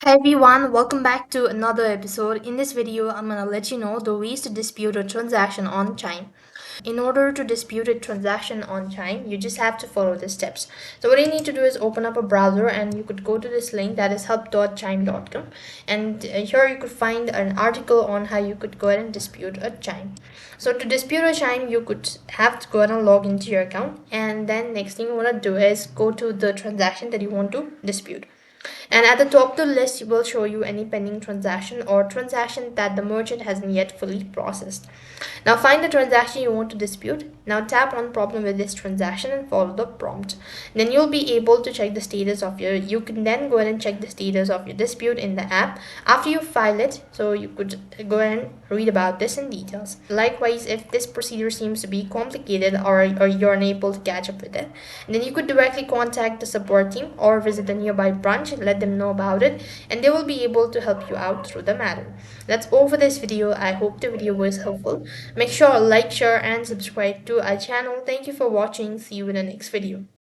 Hi everyone, welcome back to another episode. In this video, I'm gonna let you know the ways to dispute a transaction on Chime. In order to dispute a transaction on Chime, you just have to follow the steps. So what you need to do is open up a browser and you could go to this link that is help.chime.com, and here you could find an article on how you could go ahead and dispute a Chime. So to dispute a Chime, you could have to go ahead and log into your account, and then next thing you want to do is go to the transaction that you want to dispute. And at the top of the list, it will show you any pending transaction or transaction that the merchant hasn't yet fully processed. Now find the transaction you want to dispute. Now tap on problem with this transaction and follow the prompt. Then you'll be able to check the status of you can then go ahead and check the status of your dispute in the app after you file it. So you could go ahead and read about this in details. Likewise, if this procedure seems to be complicated or you're unable to catch up with it, then you could directly contact the support team or visit the nearby branch and let them know about it, and they will be able to help you out through the matter. That's all for this video. I hope the video was helpful. Make sure to like, share, and subscribe to our channel. Thank you for watching. See you in the next video.